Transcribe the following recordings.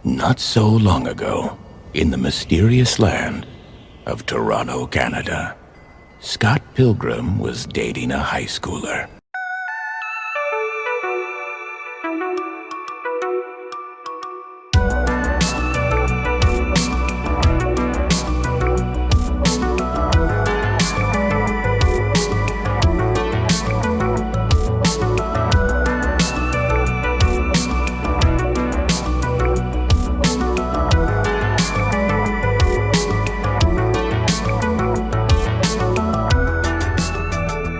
Not so long ago, in the mysterious land of Toronto, Canada, Scott Pilgrim was dating a high schooler.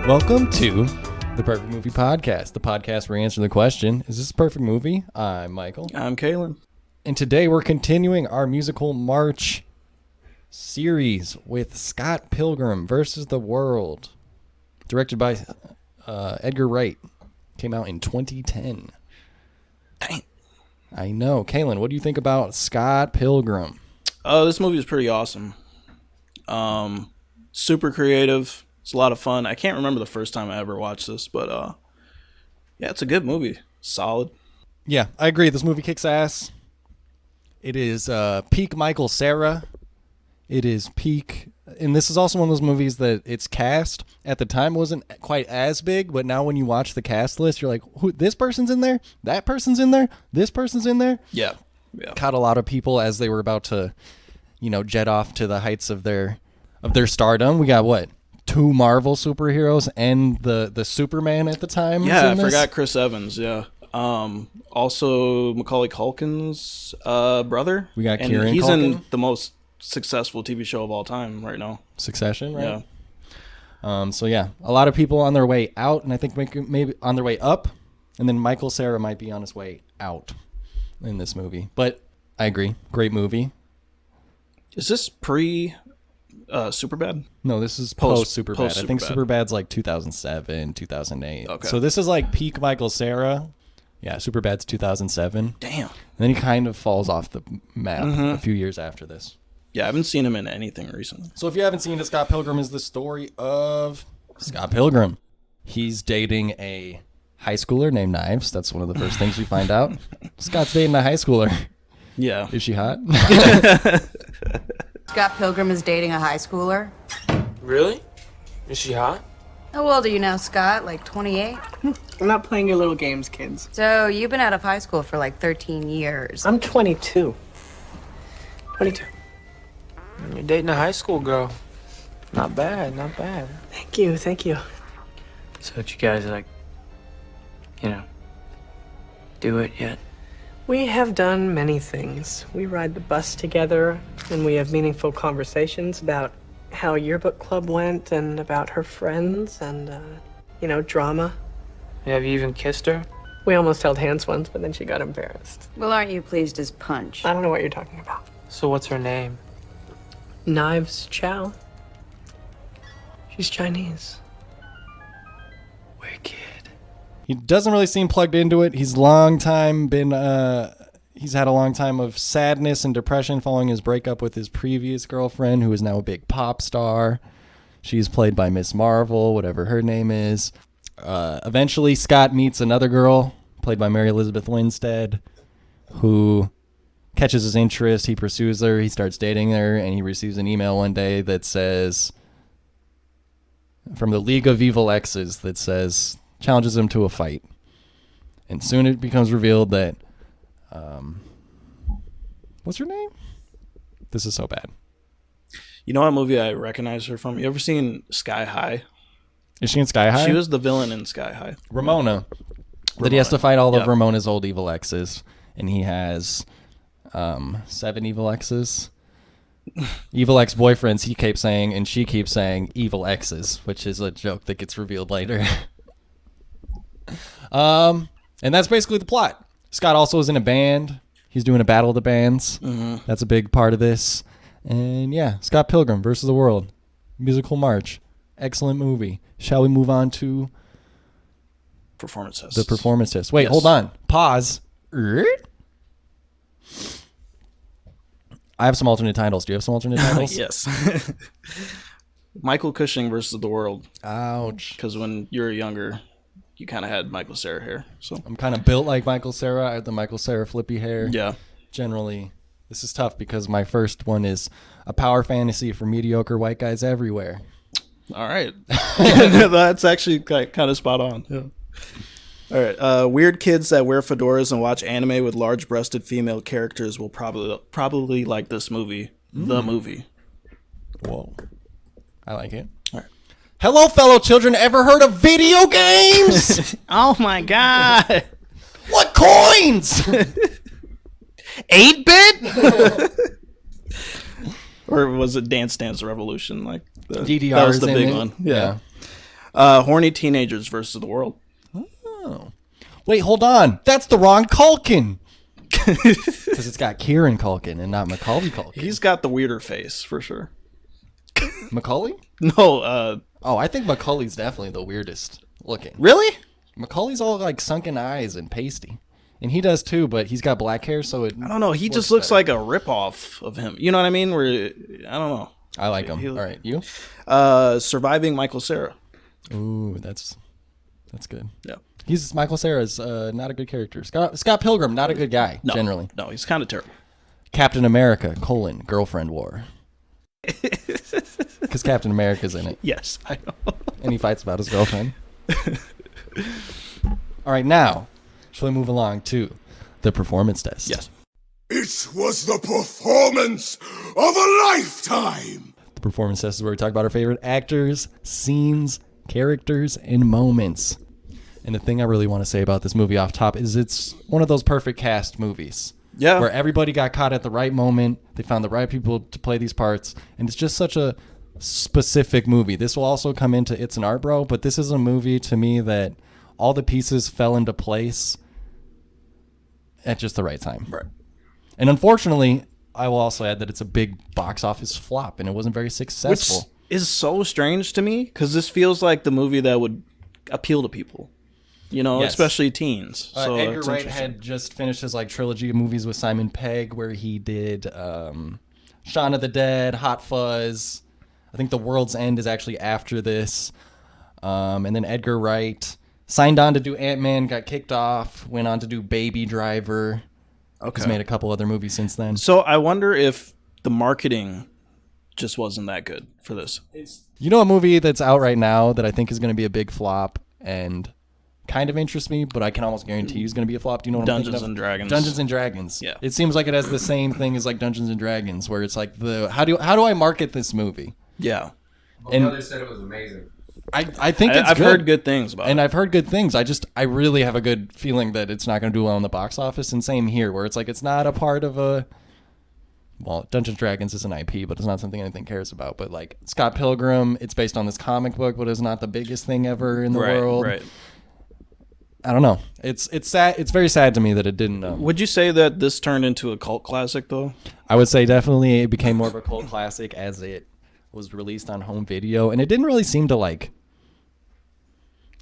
Welcome to the Perfect Movie Podcast, the podcast where we answer the question, is this a perfect movie? I'm Michael. I'm Kalen. And today we're continuing our musical March series with Scott Pilgrim versus the World, directed by Edgar Wright. Came out in 2010. Dang. I know. Kalen, what do you think about Scott Pilgrim? This movie is pretty awesome. Super creative. It's a lot of fun. I can't remember the first time I ever watched this, but yeah, it's a good movie. Solid. Yeah, I agree. This movie kicks ass. It is peak Michael Cera. It is peak, and this is also one of those movies that its cast at the time wasn't quite as big, but now when you watch the cast list, you're like, "Who? This person's in there. That person's in there. This person's in there." Yeah. Caught a lot of people as they were about to, jet off to the heights of their stardom. We got what? 2 Marvel superheroes and the Superman at the time. Yeah, I forgot Chris Evans. Yeah. Also Macaulay Culkin's brother. We got and Kieran he's Culkin. in the most successful TV show of all time right now. Succession, right? Yeah. So yeah, a lot of people on their way out, and I think maybe on their way up, and then Michael Cera might be on his way out in this movie. But I agree, great movie. Is this pre Superbad? No, this is post Superbad. post I think Superbad. Superbad's like 2007, 2008. Okay. So this is like peak Michael Cera. Yeah, Superbad's 2007. Damn. And then he kind of falls off the map a few years after this. Yeah, I haven't seen him in anything recently. So if you haven't seen it, Scott Pilgrim is the story of Scott Pilgrim. He's dating a high schooler named Knives. That's one of the first things we find out. Scott's dating a high schooler. Yeah. Is she hot? Scott Pilgrim is dating a high schooler. Really? Is she hot? How old are you now, Scott? Like 28? I'm not playing your little games, kids. So you've been out of high school for like 13 years. I'm 22. 22. You're dating a high school girl. Not bad, not bad. Thank you, thank you. So did you guys, do it yet? We have done many things. We ride the bus together, and we have meaningful conversations about how yearbook club went and about her friends and, drama. Have you even kissed her? We almost held hands once, but then she got embarrassed. Well, aren't you pleased as punch? I don't know what you're talking about. So what's her name? Knives Chow. She's Chinese. Wicked. He doesn't really seem plugged into it. He's had a long time of sadness and depression following his breakup with his previous girlfriend, who is now a big pop star. She's played by Miss Marvel, whatever her name is. Eventually, Scott meets another girl, played by Mary Elizabeth Winstead, who catches his interest. He pursues her. He starts dating her, and he receives an email one day that says, from the League of Evil Exes, that says, challenges him to a fight. And soon it becomes revealed that, what's her name? This is so bad. You know what movie I recognize her from? You ever seen Sky High? Is she in Sky High? She was the villain in Sky High. Ramona. That he has to fight all of Yep. Ramona's old evil exes. And he has 7 evil exes. Evil ex-boyfriends, he keeps saying, and she keeps saying evil exes, which is a joke that gets revealed later. And that's basically the plot. Scott also is in a band. He's doing a battle of the bands. Mm-hmm. That's a big part of this. And yeah, Scott Pilgrim versus the World. Musical March. Excellent movie. Shall we move on to Performance test. the performance test? Wait, Yes. hold on. Pause. I have some alternate titles. Do you have some alternate titles? Yes. Michael Cushing versus the World. Ouch. Because when you were younger, you kind of had Michael Cera hair. So I'm kind of built like Michael Cera. I have the Michael Cera flippy hair. yeah, generally, this is tough because my first one is a power fantasy for mediocre white guys everywhere. All right. That's actually kind of spot on. Yeah. All right. Weird kids that wear fedoras and watch anime with large-breasted female characters will probably like this movie. The movie. Whoa. I like it. All right. Hello, fellow children. Ever heard of video games? Oh my god. What coins? 8-bit? Or was it Dance Dance Revolution? Like DDR that was the in big it. one. Yeah. Horny teenagers versus the world. Oh. Wait, hold on. That's the wrong Culkin. Because it's got Kieran Culkin and not Macaulay Culkin. He's got the weirder face for sure. Macaulay? No, Oh, I think Macaulay's definitely the weirdest looking. really? Macaulay's all like sunken eyes and pasty. And he does too, but he's got black hair, so it I don't know. He works just looks better. like a ripoff of him. You know what I mean? Where I don't know. I like him. All right, you? Surviving Michael Cera. Ooh, that's good. Yeah. He's Michael Cera's not a good character. Scott Pilgrim, not a good guy, No, generally. No, he's kind of terrible. Captain America, girlfriend war. Because Captain America's in it. Yes, I know. And he fights about his girlfriend. All right, now, shall we move along to the performance test? Yes. It was the performance of a lifetime! The performance test is where we talk about our favorite actors, scenes, characters, and moments. And the thing I really want to say about this movie off top is it's one of those perfect cast movies. Yeah. Where everybody got caught at the right moment. They found the right people to play these parts. And it's just such a specific movie. This will also come into It's an Art Bro, but this is a movie to me that all the pieces fell into place at just the right time. Right. And unfortunately, I will also add that it's a big box office flop and it wasn't very successful. Which is so strange to me because this feels like the movie that would appeal to people. You know, Yes. especially teens. So Edgar it's Wright interesting. had just finished his trilogy of movies with Simon Pegg, where he did Shaun of the Dead, Hot Fuzz. I think The World's End is actually after this. And then Edgar Wright signed on to do Ant-Man, got kicked off, went on to do Baby Driver. Okay. He's made a couple other movies since then. So I wonder if the marketing just wasn't that good for this. You know a movie that's out right now that I think is going to be a big flop and kind of interests me, but I can almost guarantee is going to be a flop. Do you know what I'm Dungeons thinking of? and Dragons. Dungeons and Dragons. Yeah. It seems like it has the same thing as like Dungeons and Dragons, where it's like how do I market this movie? Yeah. My And- brother said it was amazing. I think it's I've good. heard good things about And it. I've heard good things. I really have a good feeling that it's not going to do well in the box office. And same here, where it's like it's not a part of a. Well, Dungeons and Dragons is an IP, but it's not something anything cares about. But like Scott Pilgrim, it's based on this comic book, but it's not the biggest thing ever in the world. Right. I don't know. It's sad. It's very sad to me that it didn't. Would you say that this turned into a cult classic, though? I would say definitely it became more of a cult classic as it was released on home video, and it didn't really seem to like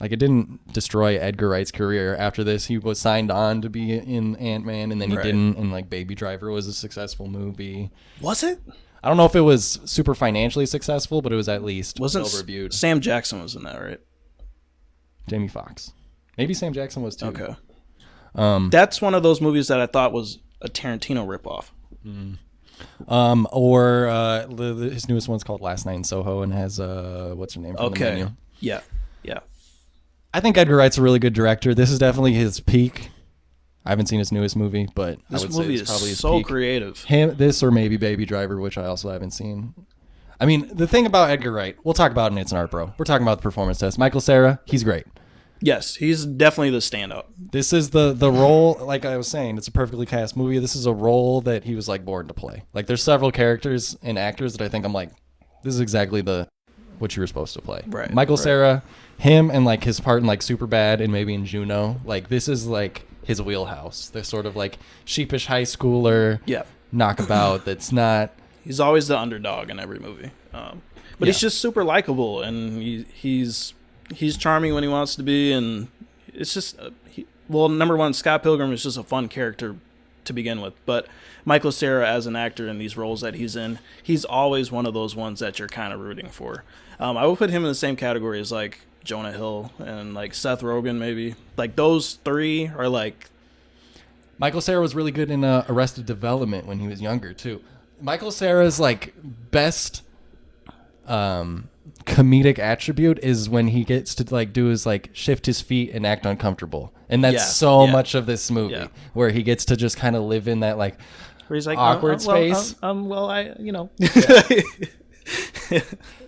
it didn't destroy Edgar Wright's career. After this, he was signed on to be in Ant-Man, and then he Right. didn't. And like Baby Driver was a successful movie. Was it? I don't know if it was super financially successful, but it was at least Wasn't well reviewed. Sam Jackson was in that, right? Jamie Foxx, maybe Sam Jackson was too. Okay. That's one of those movies that I thought was a Tarantino ripoff. Or his newest one's called Last Night in Soho and has what's her name from the menu. Yeah. I think Edgar Wright's a really good director. This is definitely his peak. I haven't seen his newest movie, but This I would movie say it's is probably his so peak. creative. This or maybe Baby Driver, which I also haven't seen. I mean, the thing about Edgar Wright, we'll talk about it in It's an Art Bro. We're talking about the performance test. Michael Cera, he's great. Yes, he's definitely the standout. This is the role, like I was saying, it's a perfectly cast movie. This is a role that he was like born to play. Like there's several characters and actors that I think I'm like, this is exactly what you were supposed to play. Right, Michael right. Cera, him and like his part in like Superbad and maybe in Juno, like this is like his wheelhouse. This sort of like sheepish high schooler Yeah. knockabout that's not. He's always the underdog in every movie. But he's just super likable, and he's charming when he wants to be, and it's just number one, Scott Pilgrim is just a fun character to begin with, but Michael Cera as an actor in these roles that he's in, he's always one of those ones that you're kind of rooting for. I would put him in the same category as like Jonah Hill and like Seth Rogen, maybe. Like those three are like Michael Cera was really good in Arrested Development when he was younger too. Michael Cera's like best comedic attribute is when he gets to like do his like shift his feet and act uncomfortable, and that's much of this movie where he gets to just kind of live in that like where he's like awkward space.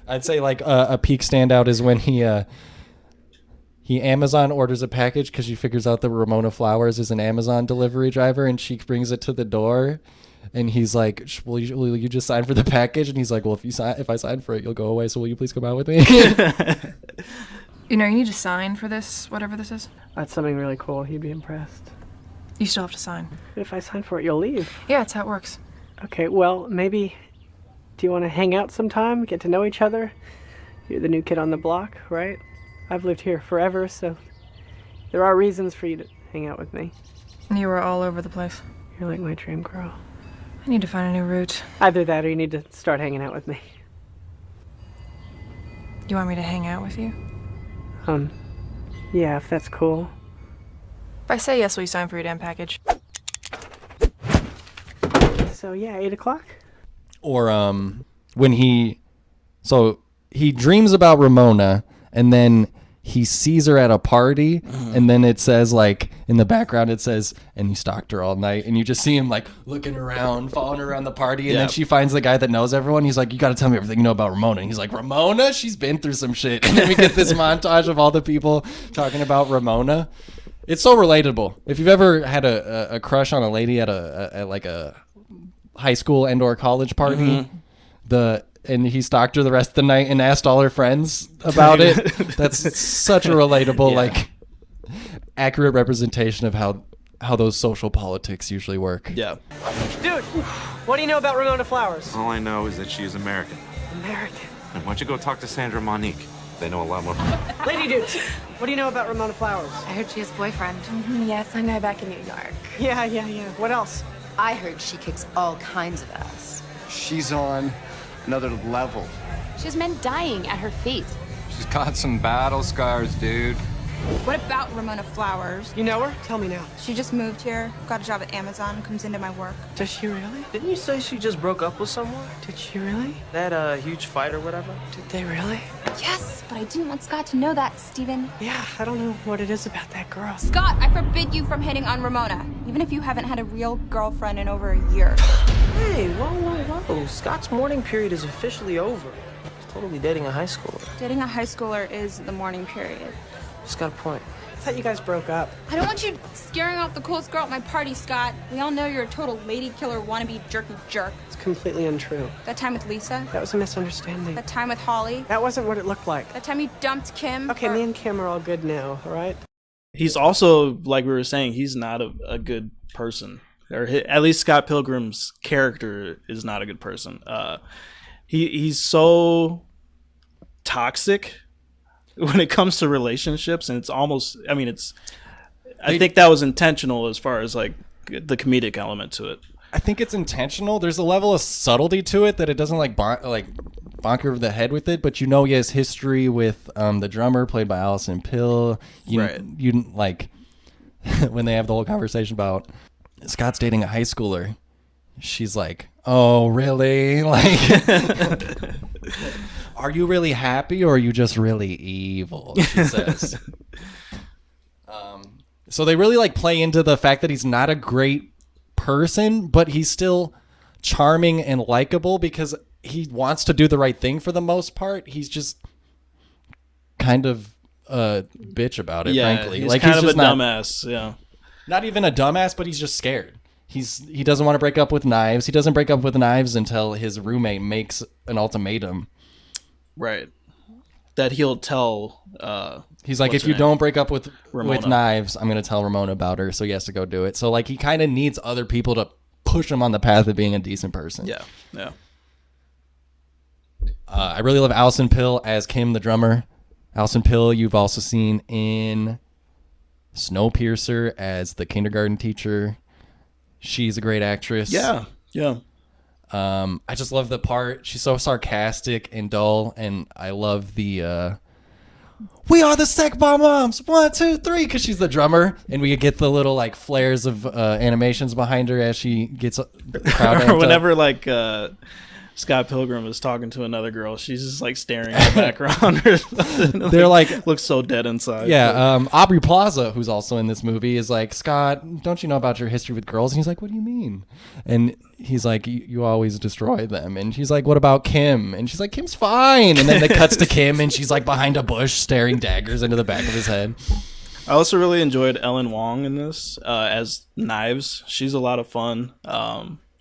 I'd say like a peak standout is when he Amazon orders a package because she figures out that Ramona Flowers is an Amazon delivery driver, and she brings it to the door, and he's like, will you just sign for the package? And he's like, well, if I sign for it, you'll go away, so will you please come out with me? You need to sign for this, whatever this is. That's something really cool. He'd be impressed. You still have to sign. But if I sign for it, you'll leave. Yeah, that's how it works. Okay, well, maybe... Do you want to hang out sometime, get to know each other? You're the new kid on the block, right? I've lived here forever, so there are reasons for you to hang out with me. You were all over the place. You're like my dream girl. I need to find a new route. Either that or you need to start hanging out with me. You want me to hang out with you? Yeah, if that's cool. If I say yes, will you sign for your damn package? So yeah, 8 o'clock? Or when he dreams about Ramona, and then he sees her at a party, and then it says like in the background it says, and he stalked her all night, and you just see him like looking around, following around the party, and then she finds the guy that knows everyone. He's like, you got to tell me everything you know about Ramona. And he's like, Ramona? She's been through some shit. And then we get this montage of all the people talking about Ramona. It's so relatable. If you've ever had a crush on a lady at a high school and or college party, and he stalked her the rest of the night and asked all her friends about it. That's such a relatable, like, accurate representation of how those social politics usually work. Yeah. Dude, what do you know about Ramona Flowers? All I know is that she is American. American. And why don't you go talk to Sandra Monique? They know a lot more. Lady dudes, what do you know about Ramona Flowers? I heard she has a boyfriend. Yes, I know, back in New York. Yeah. What else? I heard she kicks all kinds of ass. She's on another level. She has men dying at her feet. She's got some battle scars, dude. What about Ramona Flowers? You know her? Tell me now. She just moved here, got a job at Amazon, comes into my work. Does she really? Didn't you say she just broke up with someone? Did she really? That huge fight or whatever? Did they really? Yes, but I didn't want Scott to know that, Steven. Yeah, I don't know what it is about that girl. Scott, I forbid you from hitting on Ramona, even if you haven't had a real girlfriend in over a year. Hey, whoa. Scott's mourning period is officially over. He's totally dating a high schooler. Dating a high schooler is the mourning period. He's got a point. I thought you guys broke up. I don't want you scaring off the coolest girl at my party, Scott. We all know you're a total lady killer wannabe jerky jerk. It's completely untrue. That time with Lisa? That was a misunderstanding. That time with Holly? That wasn't what it looked like. That time you dumped Kim? Okay, me and Kim are all good now, all right? He's also, like we were saying, he's not a good person. Or at least Scott Pilgrim's character is not a good person. He's so toxic when it comes to relationships, and it's almost, I think that was intentional as far as like the comedic element to it. I think it's intentional. There's a level of subtlety to it that it doesn't like bonk over the head with it, but he has history with the drummer played by Allison Pill. You like when they have the whole conversation about Scott's dating a high schooler. She's like, "Oh, really? Like, are you really happy or are you just really evil?" She says. So they really like play into the fact that he's not a great person, but he's still charming and likable because he wants to do the right thing for the most part. He's just kind of a bitch about it, frankly. He's kind of a dumbass. Yeah, not even a dumbass, but he's just scared. He doesn't want to break up with Knives. He doesn't break up with Knives until his roommate makes an ultimatum. Right. That he'll tell. He's like, if you don't break up with Knives, I'm going to tell Ramona about her. So he has to go do it. So like he kind of needs other people to push him on the path of being a decent person. Yeah. Yeah. I really love Allison Pill as Kim, the drummer. Allison Pill, you've also seen in Snowpiercer as the kindergarten teacher. She's a great actress. Yeah. Yeah. I just love the part. She's so sarcastic and dull, and I love the we are the Sec Bomb Moms, 1, 2, 3, because she's the drummer, and we get the little like flares of animations behind her as she gets the crowd or whenever like Scott Pilgrim is talking to another girl, she's just like staring in the background or something. They're like looks so dead inside. Yeah, Aubrey Plaza, who's also in this movie, is like, Scott, don't you know about your history with girls? And he's like, what do you mean? And he's like, you always destroy them. And she's like, what about Kim? And she's like, Kim's fine. And then it cuts to Kim, and she's like behind a bush staring daggers into the back of his head. I also really enjoyed Ellen Wong in this as Knives. She's a lot of fun.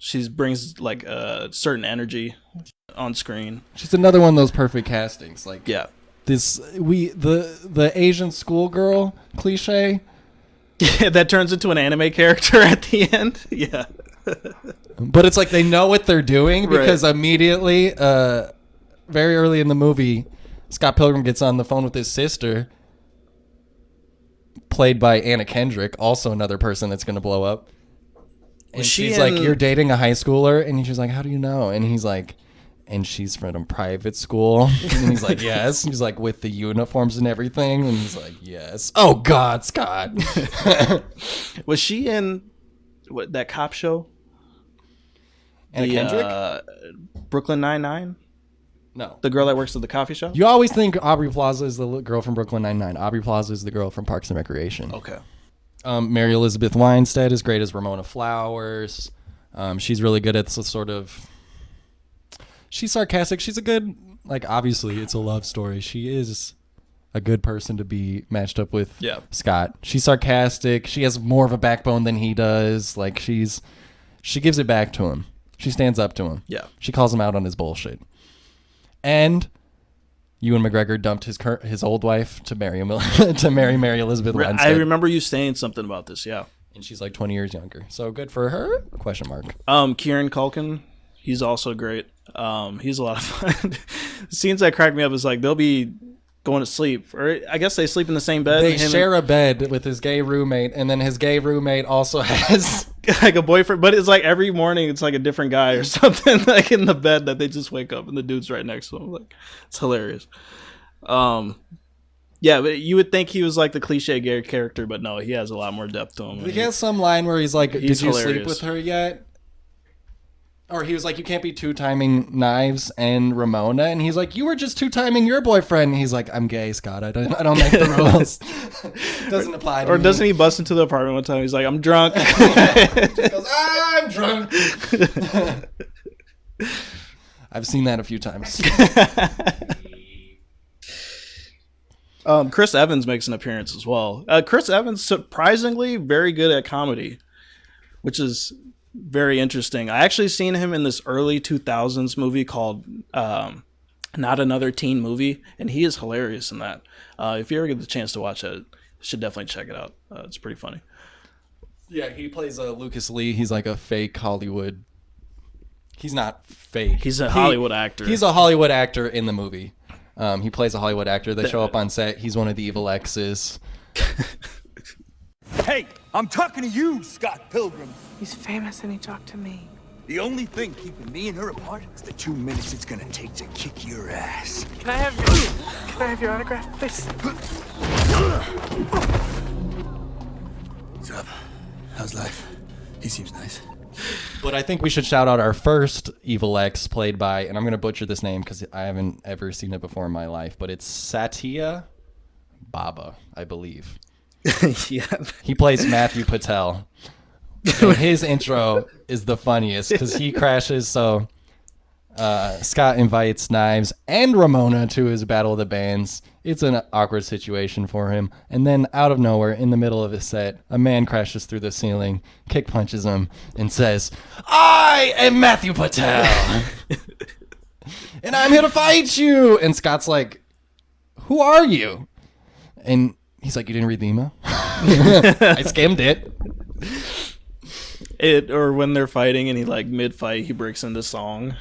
She brings like a certain energy on screen. She's another one of those perfect castings. Like, yeah, the Asian schoolgirl cliche. Yeah, that turns into an anime character at the end. Yeah, but it's like they know what they're doing because immediately, very early in the movie, Scott Pilgrim gets on the phone with his sister, played by Anna Kendrick, also another person that's going to blow up. And she's like, you're dating a high schooler? And she's like, how do you know? And he's like, and she's from a private school. And he's like, yes. And he's like, with the uniforms and everything. And he's like, yes. Oh, God, Scott. Was she in that cop show? Anna Kendrick? Brooklyn Nine-Nine? No. The girl that works at the coffee shop? You always think Aubrey Plaza is the girl from Brooklyn Nine-Nine. Aubrey Plaza is the girl from Parks and Recreation. Okay. Mary Elizabeth Winstead is great as Ramona Flowers. She's really good at the sort of... She's sarcastic. She's a good... Like, obviously, it's a love story. She is a good person to be matched up with Scott. She's sarcastic. She has more of a backbone than he does. Like, she gives it back to him. She stands up to him. Yeah. She calls him out on his bullshit. And... Ewan McGregor dumped his old wife to marry Mary Elizabeth Winstead. I remember you saying something about this, yeah. And she's like 20 years younger. So good for her? Question mark. Kieran Culkin, he's also great. He's a lot of fun. Scenes that crack me up is like they'll be going to sleep, or I guess they sleep in the same bed. They share a bed with his gay roommate, and then his gay roommate also has like a boyfriend, but it's like every morning it's like a different guy or something like in the bed that they just wake up and the dude's right next to him. Like, it's hilarious. Yeah, but you would think he was like the cliche gay character, but no, he has a lot more depth to him. He has some line where he's like, did you hilarious. sleep with her yet? Or he was like, you can't be two-timing Knives and Ramona. And he's like, you were just two-timing your boyfriend. And he's like, I'm gay, Scott. I don't make the rules. Doesn't apply to me. Or doesn't he bust into the apartment one time? He's like, I'm drunk. He goes, I'm drunk. I've seen that a few times. Chris Evans makes an appearance as well. Chris Evans, surprisingly very good at comedy, which is... very interesting. I actually seen him in this early 2000s movie called Not Another Teen Movie, and he is hilarious in that. If you ever get the chance to watch it, you should definitely check it out. It's pretty funny. Yeah, he plays Lucas Lee. He's like a fake Hollywood... He's not fake. He's a Hollywood actor. He's a Hollywood actor in the movie. He plays a Hollywood actor. They show up on set. He's one of the evil exes. Hey, I'm talking to you, Scott Pilgrim. He's famous and he talked to me. The only thing keeping me and her apart is the 2 minutes it's gonna take to kick your ass. Can I have your autograph, please? What's up? How's life? He seems nice. But I think we should shout out our first evil ex, played by, and I'm going to butcher this name because I haven't ever seen it before in my life, but it's Satya Baba, I believe. Yeah. He plays Matthew Patel. And his intro is the funniest because he crashes. So Scott invites Knives and Ramona to his Battle of the Bands. It's an awkward situation for him. And then out of nowhere, in the middle of his set, a man crashes through the ceiling, kick punches him, and says, I am Matthew Patel. And I'm here to fight you. And Scott's like, who are you? And he's like, you didn't read the email? I skimmed it. Or when they're fighting and he like mid-fight, he breaks into song.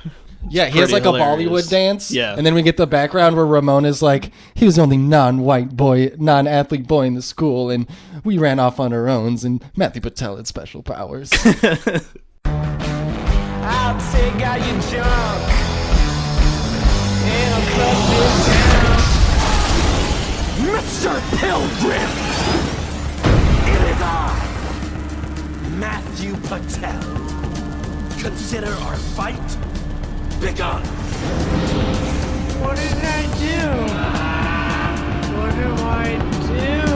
Yeah, he has like hilarious. A Bollywood dance. Yeah. And then we get the background where Ramona's like, he was the only non-white boy, non-athlete boy in the school, and we ran off on our own, and Matthew Patel had special powers. I'll take out your junk and I'll cut this down. Mr. Pilgrim! It is I, Matthew Patel. Consider our fight begun. What did I do? What do I do?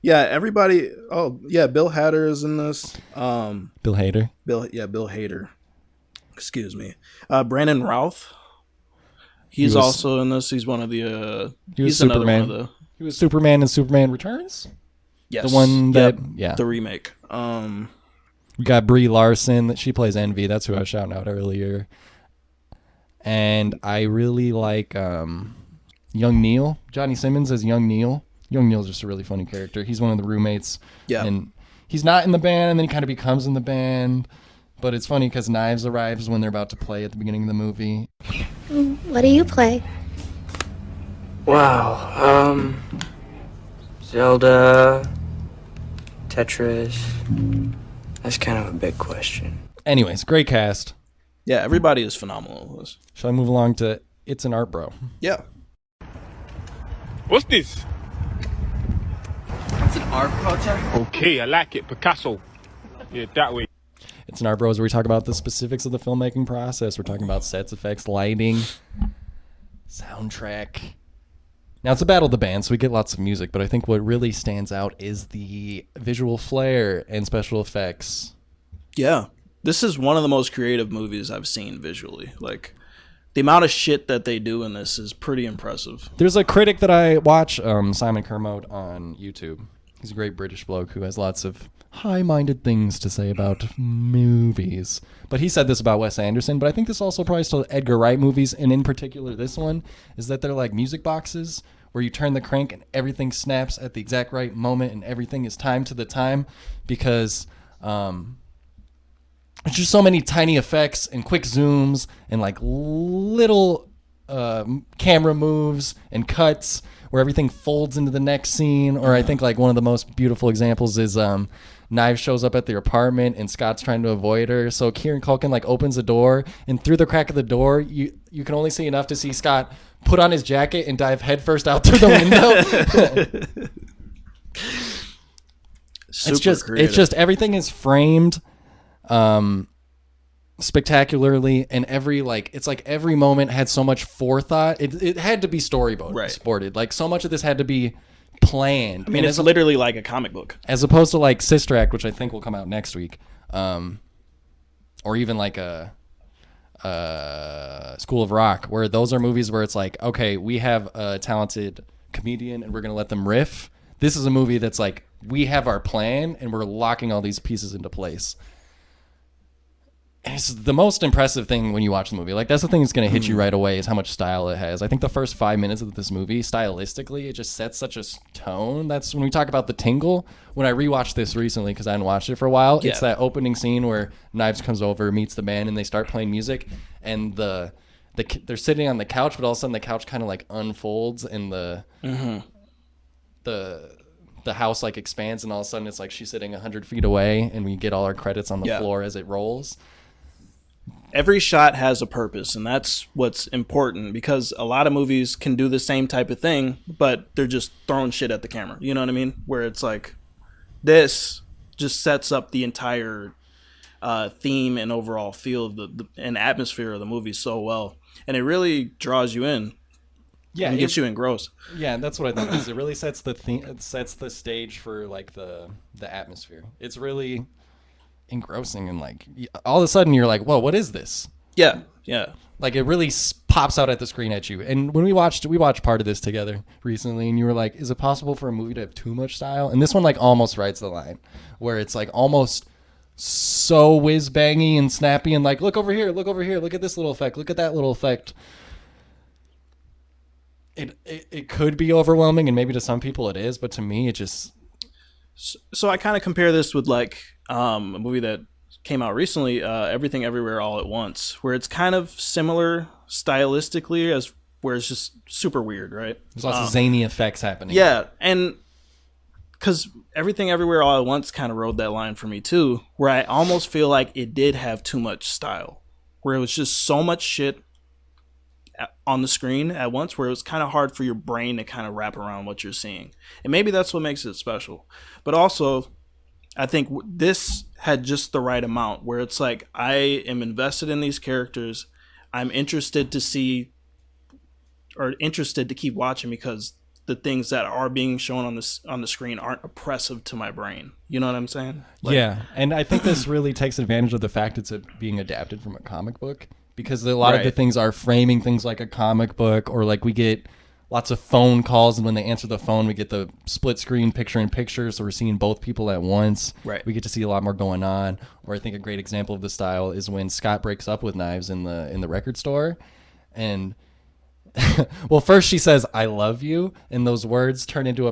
Yeah, everybody. Oh, yeah, Bill Hader is in this. Bill Hader. Bill Hader. Excuse me. Brandon Routh. He's also in this. He's one of the. He's another one of the. He was Superman in Superman Returns. Yes, the one that the remake. We got Brie Larson. That she plays Envy. That's who I was shouting out earlier. And I really like Young Neil. Johnny Simmons as Young Neil. Young Neil's just a really funny character. He's one of the roommates. Yeah. And he's not in the band, and then he kind of becomes in the band. But it's funny because Knives arrives when they're about to play at the beginning of the movie. What do you play? Wow. Zelda, Tetris. That's kind of a big question. Anyways, great cast. Yeah, everybody is phenomenal. Shall I move along to It's an Art Bro? Yeah. What's this? It's an art project. Okay, I like it. Picasso. Yeah, that way. It's an Art Bros where we talk about the specifics of the filmmaking process. We're talking about sets, effects, lighting, soundtrack. Now, it's a battle of the bands, so we get lots of music, but I think what really stands out is the visual flair and special effects. Yeah. This is one of the most creative movies I've seen visually. Like, the amount of shit that they do in this is pretty impressive. There's a critic that I watch, Simon Kermode, on YouTube. He's a great British bloke who has lots of high-minded things to say about movies. But he said this about Wes Anderson, but I think this also applies to Edgar Wright movies, and in particular this one, is that they're like music boxes where you turn the crank and everything snaps at the exact right moment and everything is timed to the time because there's just so many tiny effects and quick zooms and like little camera moves and cuts where everything folds into the next scene. Or I think like one of the most beautiful examples is Knives shows up at their apartment and Scott's trying to avoid her. So Kieran Culkin like opens the door, and through the crack of the door, you can only see enough to see Scott put on his jacket and dive headfirst out through the window. It's just everything is framed spectacularly, and every moment had so much forethought. It had to be storyboard sported. Like so much of this had to be planned. I mean, it's literally like a comic book, as opposed to like Sister Act, which I think will come out next week, or even like a School of Rock, where those are movies where it's like, okay, we have a talented comedian and we're gonna let them riff. This is a movie that's like, we have our plan and we're locking all these pieces into place. And it's the most impressive thing when you watch the movie. Like, that's the thing that's going to hit you right away, is how much style it has. I think the first 5 minutes of this movie, stylistically, it just sets such a tone. That's when we talk about the tingle. When I rewatched this recently, because I hadn't watched it for a while, it's that opening scene where Knives comes over, meets the band, and they start playing music. And they're sitting on the couch, but all of a sudden the couch kind of like unfolds, and the house like expands, and all of a sudden it's like she's sitting 100 feet away, and we get all our credits on the floor as it rolls. Every shot has a purpose, and that's what's important, because a lot of movies can do the same type of thing, but they're just throwing shit at the camera. You know what I mean? Where it's like, this just sets up the entire theme and overall feel of and atmosphere of the movie so well, and it really draws you in. Yeah, and gets you engrossed. Yeah, that's what I think. It really sets the stage for like the atmosphere. It's really engrossing, and like all of a sudden you're like, whoa, what is this? Yeah Like it really pops out at the screen at you. And when we watched part of this together recently, and you were like, is it possible for a movie to have too much style? And this one like almost writes the line, where it's like almost so whiz bangy and snappy, and like, look over here, look at this little effect, look at that little effect. It could be overwhelming, and maybe to some people it is, but to me it just... So I kind of compare this with like a movie that came out recently, Everything Everywhere All at Once, where it's kind of similar stylistically, as where it's just super weird, right? There's lots of zany effects happening. Yeah, and because Everything Everywhere All at Once kind of rode that line for me too, where I almost feel like it did have too much style, where it was just so much shit on the screen at once, where it was kind of hard for your brain to kind of wrap around what you're seeing. And maybe that's what makes it special. But also, I think this had just the right amount where it's like, I am invested in these characters. I'm interested to see, or interested to keep watching, because the things that are being shown on the screen aren't oppressive to my brain. You know what I'm saying? Yeah, and I think this really takes advantage of the fact it's being adapted from a comic book, because a lot of the things are framing things like a comic book, or like we get lots of phone calls, and when they answer the phone, we get the split screen picture in picture, so we're seeing both people at once. Right. We get to see a lot more going on. Or I think a great example of the style is when Scott breaks up with Knives in the record store, and well, first she says "I love you," and those words turn into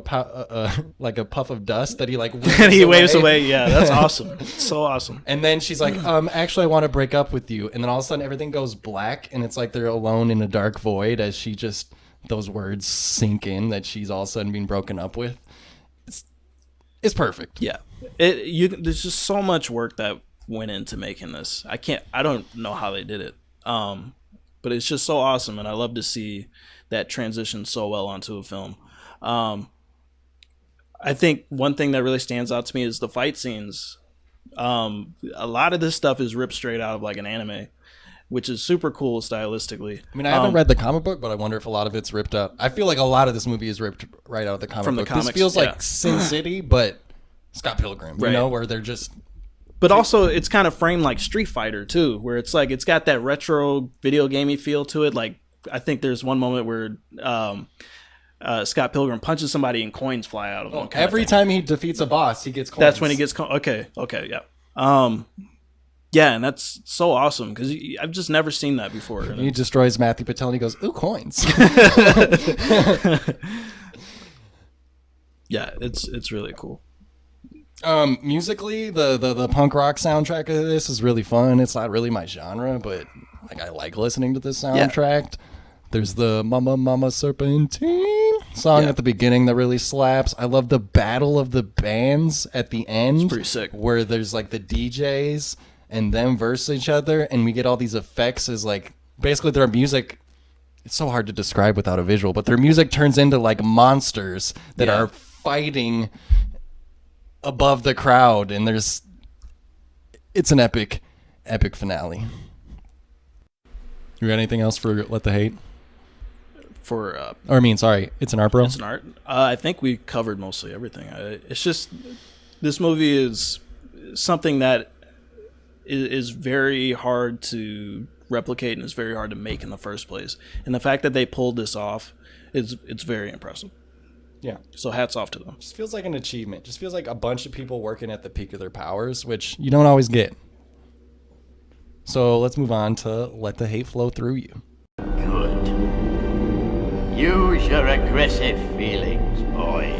like a puff of dust that he like waves away. Yeah, that's awesome. It's so awesome. And then she's like, actually, I want to break up with you. And then all of a sudden, everything goes black, and it's like they're alone in a dark void as she just, those words sink in that she's all of a sudden being broken up with. It's perfect. Yeah, there's just so much work that went into making this. I don't know how they did it. But it's just so awesome, and I love to see that transition so well onto a film. I think one thing that really stands out to me is the fight scenes. A lot of this stuff is ripped straight out of like an anime, which is super cool stylistically. I mean, I haven't read the comic book, but I wonder if a lot of it's ripped out. I feel like a lot of this movie is ripped right out of the comic from book. The comics, this feels like Sin City, but Scott Pilgrim, you know, where they're just... But also, it's kind of framed like Street Fighter, too, where it's like, it's got that retro video gamey feel to it. Like, I think there's one moment where Scott Pilgrim punches somebody and coins fly out of him. Every time he defeats a boss, he gets coins. That's when he gets coins. Okay, yeah. Yeah, and that's so awesome, because I've just never seen that before. He destroys Matthew Patel, and he goes, ooh, coins. Yeah, it's really cool. Musically, the punk rock soundtrack of this is really fun. It's not really my genre, but like I like listening to this soundtrack. Yeah. There's the Mama Mama Serpentine song at the beginning that really slaps. I love the battle of the bands at the end. It's pretty sick. Where there's like the DJs and them verse each other, and we get all these effects as like basically their music. It's so hard to describe without a visual, but their music turns into like monsters that are fighting above the crowd, and it's an epic finale. You got anything else for Let the Hate? It's an art, bro. It's an art. I think we covered mostly everything. It's just, this movie is something that is very hard to replicate, and it's very hard to make in the first place. And the fact that they pulled this off it's very impressive. Yeah. So hats off to them. Just feels like an achievement. Just feels like a bunch of people working at the peak of their powers, which you don't always get. So let's move on to Let the Hate Flow Through You. Good. Use your aggressive feelings, boy.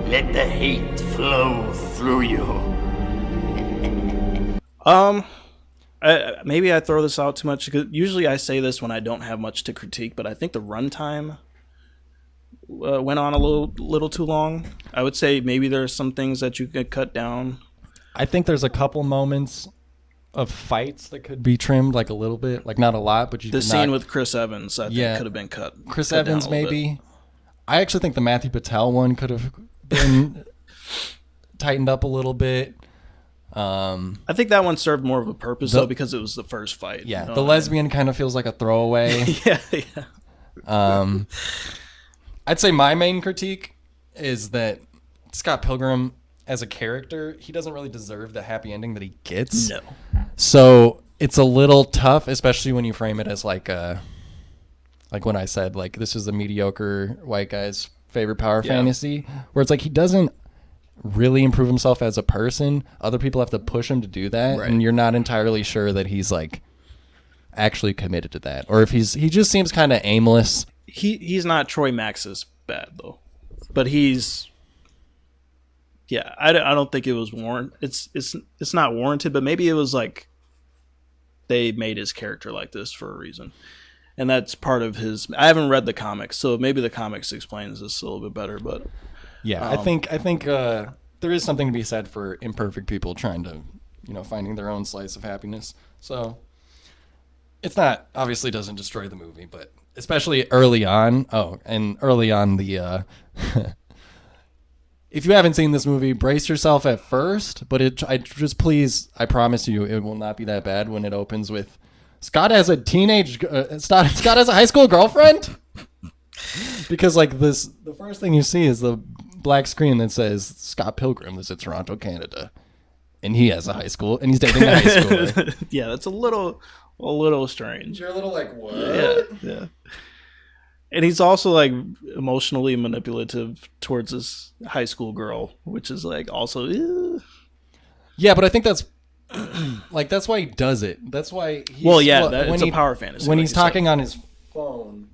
Let the hate flow through you. Maybe I throw this out too much, because usually I say this when I don't have much to critique, but I think the runtime went on a little too long. I would say maybe there's some things that you could cut down. I think there's a couple moments of fights that could be trimmed like a little bit, like not a lot, but the scene with Chris Evans I think could have been cut. Chris Evans maybe. I actually think the Matthew Patel one could have been tightened up a little bit. I think that one served more of a purpose though, because it was the first fight. Yeah, the lesbian kind of feels like a throwaway. yeah. I'd say my main critique is that Scott Pilgrim, as a character, he doesn't really deserve the happy ending that he gets. No. So it's a little tough, especially when you frame it as like when I said like this is the mediocre white guy's favorite power fantasy, where it's like he doesn't really improve himself as a person. Other people have to push him to do that, and you're not entirely sure that he's like actually committed to that, or if he just seems kind of aimless. He's not Troy Max's bad though, but he's I don't think it was warranted. It's not warranted, but maybe it was like they made his character like this for a reason, and that's part of his. I haven't read the comics, so maybe the comics explains this a little bit better. But I think there is something to be said for imperfect people trying to finding their own slice of happiness. So it's not obviously doesn't destroy the movie, but especially early on. Oh, and early on the if you haven't seen this movie, brace yourself at first, but I promise you, it will not be that bad when it opens with Scott has a Scott has a high school girlfriend. Because like the first thing you see is the black screen that says Scott Pilgrim is in Toronto, Canada, and he has a high school and he's dating a high schooler. Yeah, that's a little strange. You're a little like, what? Yeah. And he's also like emotionally manipulative towards this high school girl, which is like also. Yeah, but I think that's like that's why he does it. That's why. It's a power fantasy. When he's talking on his phone,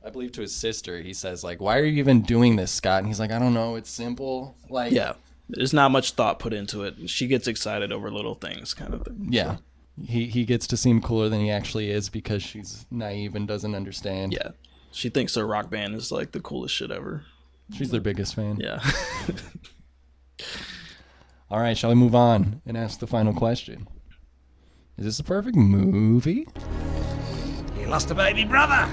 I believe to his sister, he says like, "Why are you even doing this, Scott?" And he's like, "I don't know. It's simple." Like, yeah, there's not much thought put into it. She gets excited over little things, kind of thing. Yeah. So. He gets to seem cooler than he actually is because she's naive and doesn't understand. Yeah. She thinks their rock band is like the coolest shit ever. She's their biggest fan. Yeah. All right, shall we move on and ask the final question? Is this a perfect movie? You lost a baby brother.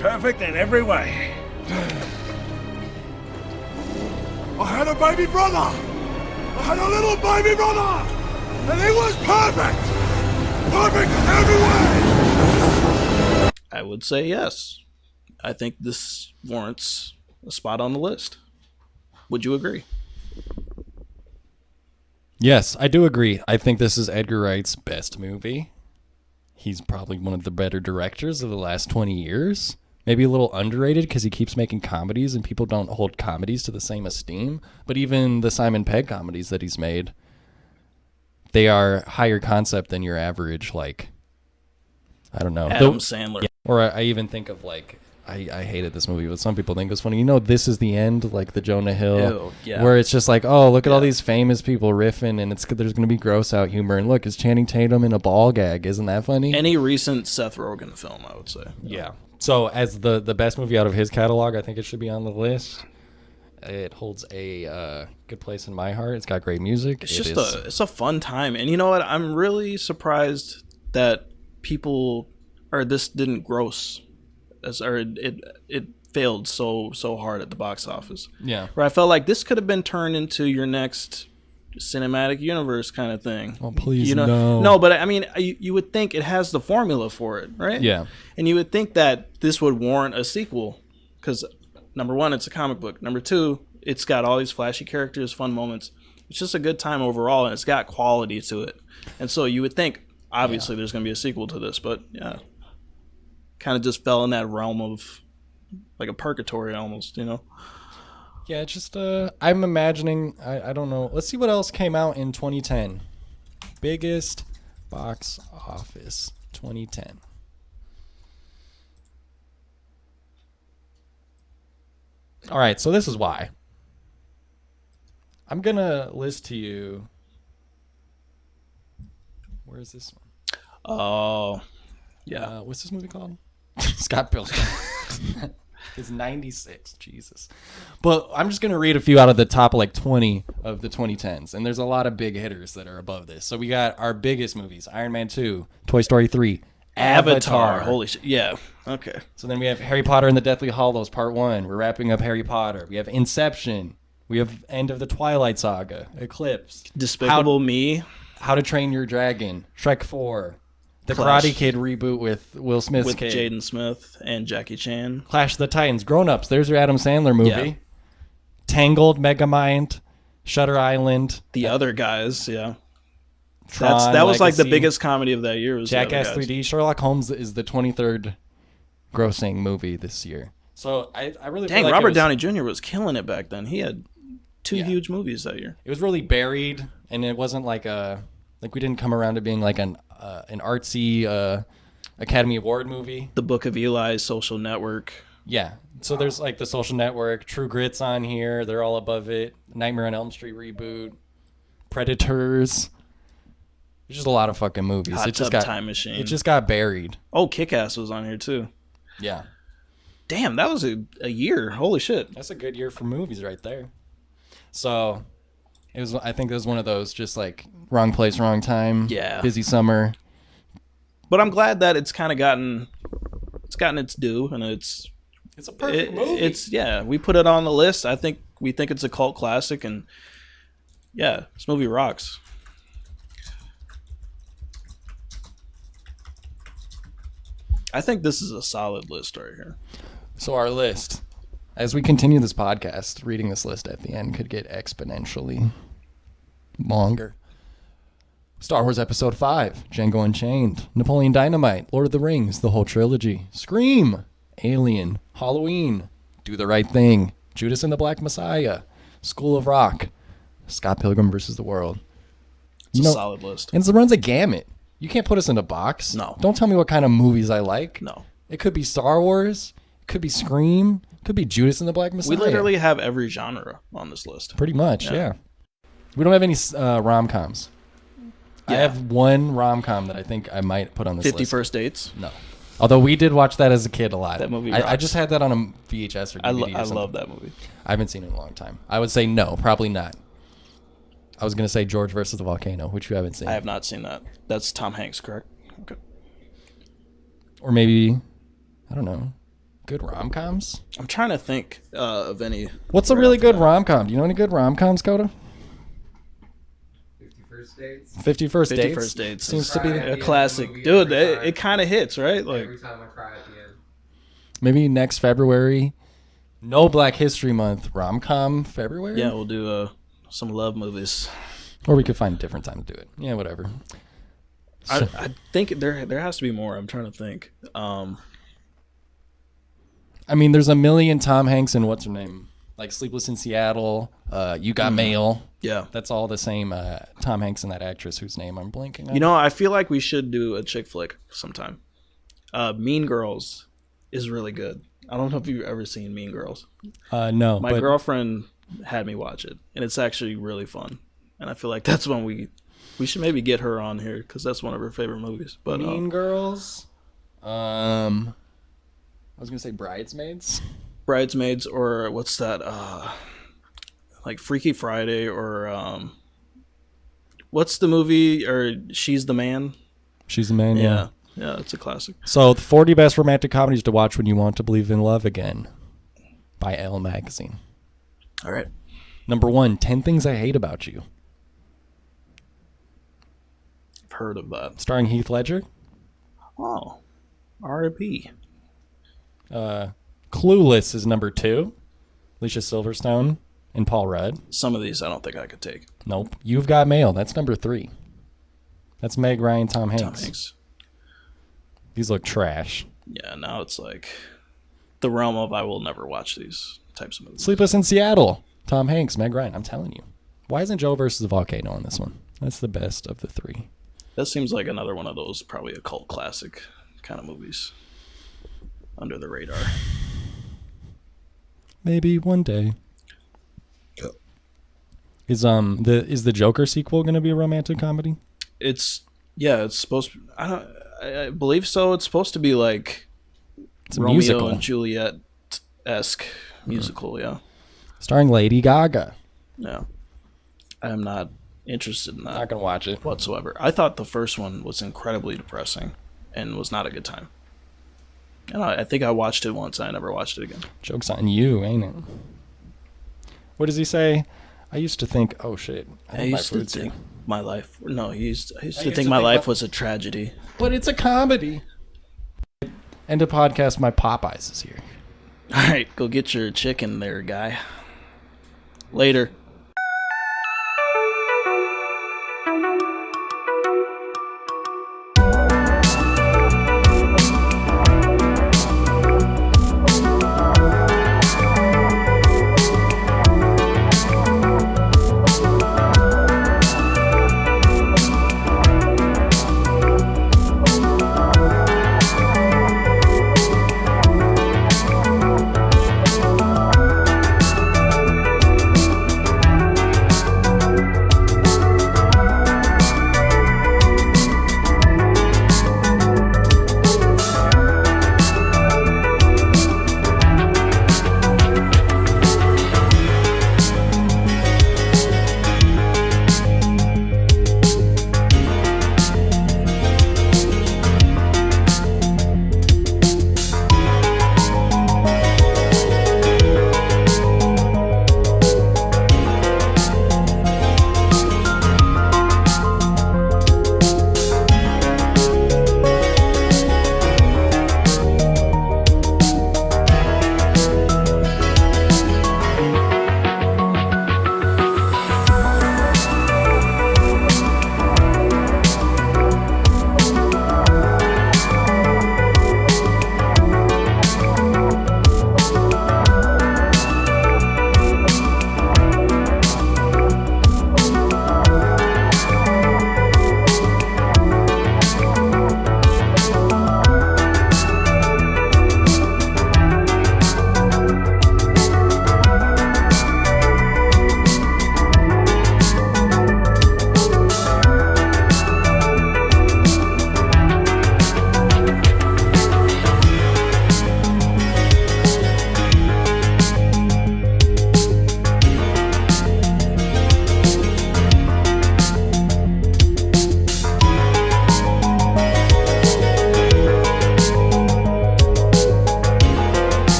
Perfect in every way. I had a baby brother. I had a little baby brother. And he was perfect. Perfect in every way. I would say yes. I think this warrants a spot on the list. Would you agree? Yes, I do agree. I think this is Edgar Wright's best movie. He's probably one of the better directors of the last 20 years. Maybe a little underrated because he keeps making comedies and people don't hold comedies to the same esteem. But even the Simon Pegg comedies that he's made, they are higher concept than your average, like, I don't know. Adam Sandler. Yeah, or I even think of like, I hated this movie, but some people think it was funny. You know, This Is the End, like the Jonah Hill, Ew, yeah. where it's just like, oh, look at all these famous people riffing, and there's going to be gross out humor. And look, it's Channing Tatum in a ball gag. Isn't that funny? Any recent Seth Rogen film, I would say. Yeah. So as the best movie out of his catalog, I think it should be on the list. It holds a good place in my heart. It's got great music. It's a fun time. And you know what? I'm really surprised that this didn't gross, it failed so hard at the box office. Yeah. Where I felt like this could have been turned into your next cinematic universe kind of thing. Oh, please, no. But I mean, you would think it has the formula for it, right? Yeah. And you would think that this would warrant a sequel because number one, it's a comic book. Number two, it's got all these flashy characters, fun moments. It's just a good time overall, and it's got quality to it. And so you would think, obviously, there's going to be a sequel to this, but yeah, kind of just fell in that realm of like a purgatory almost, you know? Yeah, just I'm imagining, I don't know. Let's see what else came out in 2010. Biggest box office 2010. All right, so this is why. I'm going to list to you. Where is this one? Oh, yeah. What's this movie called? Scott Pilgrim. It's 96. Jesus. But I'm just going to read a few out of the top like 20 of the 2010s. And there's a lot of big hitters that are above this. So we got our biggest movies. Iron Man 2, Toy Story 3, Avatar. Holy shit. Yeah. Okay. So then we have Harry Potter and the Deathly Hallows Part 1. We're wrapping up Harry Potter. We have Inception. We have End of the Twilight Saga. Eclipse. Despicable Me. How to Train Your Dragon. Shrek 4. The Clash. Karate Kid reboot with Will Smith's With kid. Jaden Smith and Jackie Chan. Clash of the Titans. Grown Ups. There's your Adam Sandler movie. Yeah. Tangled, Megamind, Shutter Island. The Other Guys, yeah. Tron, that was like the Legacy, biggest comedy of that year. Was Jackass The Other Guys. 3D. Sherlock Holmes is the 23rd grossing movie this year. So I really Dang, feel like Robert it was, Downey Jr. was killing it back then. He had two huge movies that year. It was really buried, and it wasn't like we didn't come around to being like an artsy Academy Award movie. The Book of Eli, Social Network. Yeah. So there's like The Social Network, True Grit's on here. They're all above it. Nightmare on Elm Street reboot, Predators. There's just a lot of fucking movies. Hot It just Tub got Time Machine. It just got buried. Oh, Kick-Ass was on here too. Yeah. Damn, that was a year. Holy shit. That's a good year for movies right there. So it was. I think it was one of those just like wrong place, wrong time. Yeah. Busy summer. But I'm glad that it's kind of gotten its due, and it's a perfect movie. We put it on the list. We think it's a cult classic, and yeah, this movie rocks. I think this is a solid list right here. So our list, as we continue this podcast, reading this list at the end could get exponentially longer. Star Wars Episode 5, Django Unchained, Napoleon Dynamite, Lord of the Rings, the whole trilogy, Scream, Alien, Halloween, Do the Right Thing, Judas and the Black Messiah, School of Rock, Scott Pilgrim vs. the World. It's a solid list. And it runs a gamut. You can't put us in a box. No. Don't tell me what kind of movies I like. No. It could be Star Wars. It could be Scream. It could be Judas and the Black Messiah. We literally have every genre on this list. Pretty much, yeah. We don't have any rom-coms. I have one rom-com that I think I might put on this 50 list. First Dates? No. Although we did watch that as a kid a lot. That movie I just had that on a VHS or DVD I love that movie. I haven't seen it in a long time. I would say no, probably not. I was going to say George versus the Volcano, which you haven't seen. I have not seen that. That's Tom Hanks, correct? Okay. Or maybe, I don't know, good rom-coms? I'm trying to think of any. What's a really good rom-com? Do you know any good rom-coms, Coda? 50 First Dates. 50 First Dates? 50 First Dates seems to be a classic. Dude, it kind of hits, right? Like Every time I cry at the end. Maybe next February, no Black History Month, rom-com February? Yeah, we'll do some love movies. Or we could find a different time to do it. Yeah, whatever. I think there has to be more. I'm trying to think. I mean, there's a million Tom Hanks and what's her name? Like Sleepless in Seattle, You Got Mail. Yeah. That's all the same Tom Hanks and that actress whose name I'm blanking on. You know, I feel like we should do a chick flick sometime. Mean Girls is really good. I don't know if you've ever seen Mean Girls. No. My girlfriend had me watch it, and it's actually really fun. And I feel like that's when we should maybe get her on here because that's one of her favorite movies. But Mean Girls. I was gonna say Bridesmaids. Bridesmaids, or what's that? Like Freaky Friday, or what's the movie? Or She's the Man. She's the Man. Yeah. Yeah, it's a classic. So, the 40 best romantic comedies to watch when you want to believe in love again, by Elle Magazine. All right. Number 1, 10 Things I Hate About You. I've heard of that. Starring Heath Ledger. Oh, R.I.P. Clueless is number 2. Alicia Silverstone and Paul Rudd. Some of these I don't think I could take. Nope. You've Got Mail. That's number 3. That's Meg Ryan, Tom Hanks. Tom Hanks. These look trash. Yeah, now it's like the realm of I will never watch these types of movies. Sleepless in Seattle. Tom Hanks, Meg Ryan. I'm telling you. Why isn't Joe versus the Volcano on this one? That's the best of the 3. That seems like another one of those, probably a cult classic kind of movies. Under the radar. Maybe one day. Is the Joker sequel going to be a romantic comedy? It's supposed to. I believe so. It's supposed to be like it's a Romeo musical. and Juliet-esque musical. Yeah, starring Lady Gaga. Yeah, I am not interested in that. Not gonna watch it whatsoever. I thought the first one was incredibly depressing and was not a good time. And I think I watched it once. I never watched it again. Joke's on you, ain't it? What does he say? I used to think, oh shit. I used to think my life. No, I used to think my life was a tragedy. But it's a comedy. End of podcast. My Popeyes is here. All right, go get your chicken there, guy. Later.